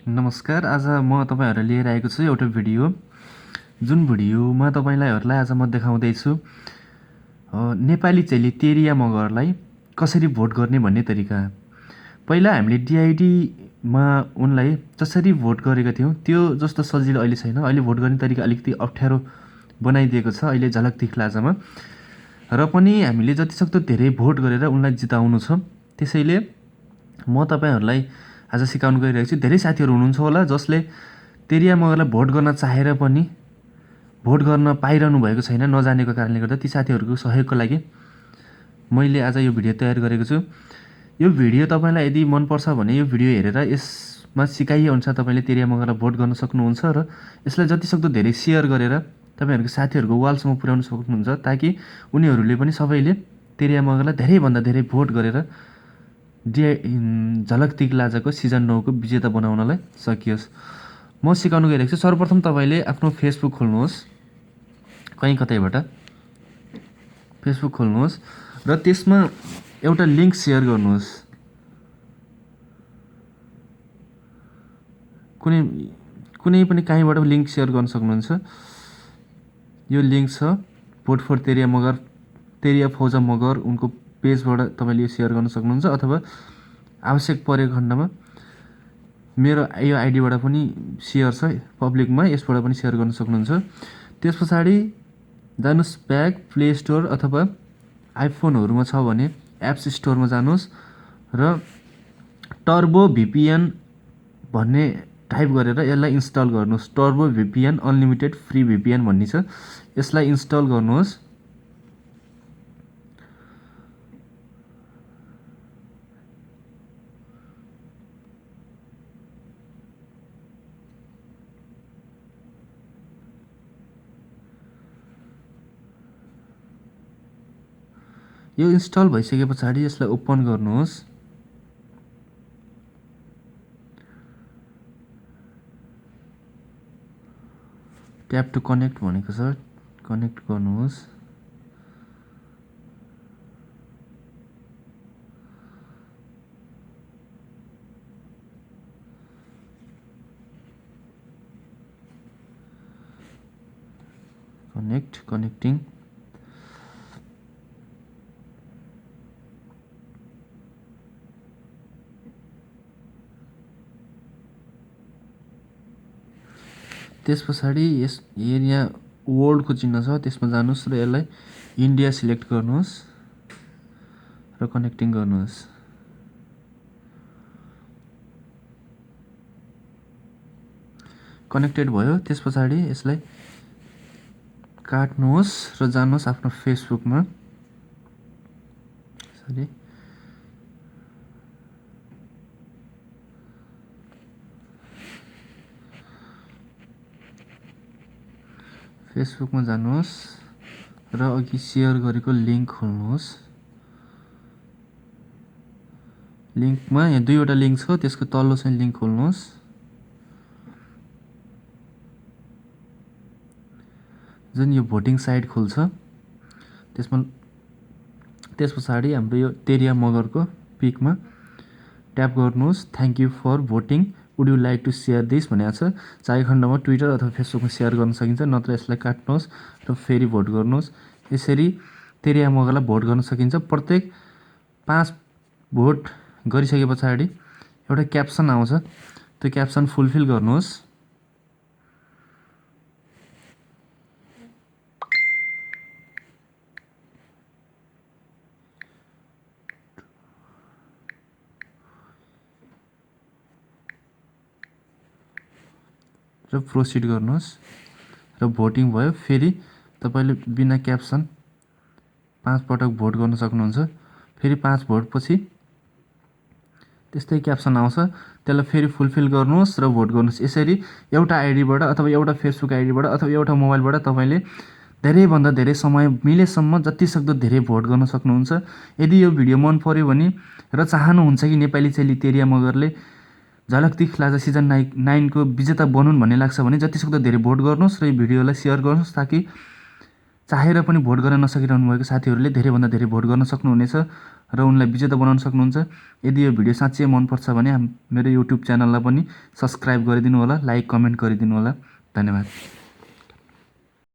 नमस्कार। आज म तपाईहरुलाई लिएर आएको छु एउटा भिडियो। जुन भिडियोमा तपाईलाई आज म देखाउँदैछु नेपाली चेली तेरिया मगरलाई कसरी भोट गर्ने भन्ने तरिका। पहिला हामीले डिआइडी मा उनलाई जसरी भोट गरेका थियौं त्यो जस्तो सजिलो अहिले छैन। अहिले भोट गर्ने तरिका अलिकति अप्ठ्यारो बनाइदिएको छ अहिले झलक दिखलाजमा। र पनि हामीले जतिसक्दो धेरै भोट गरेर उनलाई जिताउनु छ। त्यसैले म तपाईहरुलाई आज सिकाउन गइरहेको छु। धेरै साथीहरु हुनुहुन्छ होला जसले तेरिया मगरलाई भोट गर्न चाहेर पनि भोट गर्न पाइरहनु भएको छैन नजानेको कारणले गर्दा। ती साथीहरुको सहयोगको लागि मैले आज यो भिडियो तयार गरेको छु। यो भिडियो तपाईलाई यदि मन पर्छ भने यो भिडियो हेरेर यसमा सिकाइए अनुसार तपाईले तेरिया मगरलाई भोट गर्न सक्नुहुन्छ र यसलाई जतिसक्दो धेरै शेयर गरेर तपाईहरुको साथीहरुको वालसम्म पुर्याउन सक्नुहुन्छ ताकि उनीहरुले पनि सबैले तेरिया मगरलाई धेरै भन्दा धेरै भोट गरेर झलक दिखलाजको सिजन 9 को विजेता बनाउनलाई सकियोस्। म सिकाउन गइरहेको छु। सर्वप्रथम तपाईले आफ्नो फेसबुक खोल्नुहोस्। कहीं कतैबाट फेसबुक खोल्नुहोस् र त्यसमा एउटा लिंक शेयर गर्नुहोस्। कुनै पनि कहीँबाट लिंक शेयर गर्न सक्नुहुन्छ। यो लिंक छ भोट फर तेरिया मगर, तेरिया फौजा मगर उनको पेजबाट तपाईले यो शेयर गर्न सक्नुहुन्छ अथवा आवश्यक परेको खण्डमा मेरो यो आइडीबाट पनि शेयर छ पब्लिकमा, यसबाट पनि शेयर गर्न सक्नुहुन्छ। त्यसपछि जानुस् ब्याक प्ले स्टोर अथवा आइफोनहरुमा छ भने एप्स स्टोरमा जानुस् र टर्बो VPN भन्ने टाइप गरेर यसलाई इन्स्टल गर्नुस्। Turbo VPN unlimited free VPN भन्ने छ, यसलाई इन्स्टल गर्नुहोस्। यो इन्स्टल भइसकेपछि यसलाई ओपन गर्नुहोस्। ट्याप टु कनेक्ट भनेको छ, कनेक्ट गर्नुहोस्। कनेक्टिङ। त्यसपछि यस एरिया वर्ल्डको चिन्ह छ त्यसमा जानुस् र यसलाई इन्डिया सिलेक्ट गर्नुहोस् र कनेक्टिङ गर्नुहोस्। कनेक्टेड भयो। त्यसपछि यसलाई काट्नुहोस् र जानुहोस् आफ्नो फेसबुकमा। फेसबुकमा जानुहोस् र अघि शेयर गरेको लिंक खोल्नुहोस्। लिंकमा यहाँ दुईवटा लिंक छ, त्यसको तल्लो चाहिँ लिंक खोल्नुहोस्। जुन यो भोटिङ साइट खोल्छ त्यसपछि हाम्रो यो तेरिया मगरको पिकमा ट्याप गर्नुहोस्। Thank you for voting, would you like to share this भनेको छ। चाहेको खण्डमा ट्विटर अथवा फेसबुकमा शेयर गर्न सकिन्छ, नत्र यसलाई काट्नुहोस् र फेरि भोट गर्नुहोस्। यसरी तेरिया मगरलाई भोट गर्न सकिन्छ। प्रत्येक 5 भोट गरिसकेपछि एउटा क्याप्सन आउँछ, त्यो क्याप्सन फुलफिल गर्नुहोस्। र प्रोसिड गर्नुहोस् र भोटिङ भयो। फेरि तपाईले बिना क्याप्सन 5 पटक भोट गर्न सक्नुहुन्छ। फेरि 5 भोटपछि त्यस्तै क्याप्सन आउँछ, त्यसलाई फेरि फुलफिल गर्नुहोस् र भोट गर्नुहोस्। यसरी एउटा आइडीबाट अथवा एउटा फेसबुक आइडीबाट अथवा एउटा मोबाइलबाट तपाईले धेरै भन्दा धेरै समय मिलेसम्म जतिसक्दो धेरै भोट गर्न सक्नुहुन्छ। यदि यो भिडियो मन पर्यो भने र चाहनुहुन्छ कि नेपाली चेली तेरिया मगरले झलक दिखलाजा सिजन 9 को विजेता बनुन् भन्ने लाग्छ भने जतिसक्दो धेरै भोट गर्नुहोस् र यो भिडियोलाई शेयर गर्नुहोस् ताकि चाहेर पनि भोट गर्न नसकिरहनु भएको साथीहरूले धेरैभन्दा धेरै भोट गर्न सक्नुहुनेछ र उनलाई विजेता बनाउन सक्नुहुन्छ। यदि यो भिडियो साँच्चै मनपर्छ भने मेरो युट्युब च्यानललाई पनि सब्सक्राइब गरिदिनु होला, लाइक कमेन्ट गरिदिनु होला। धन्यवाद।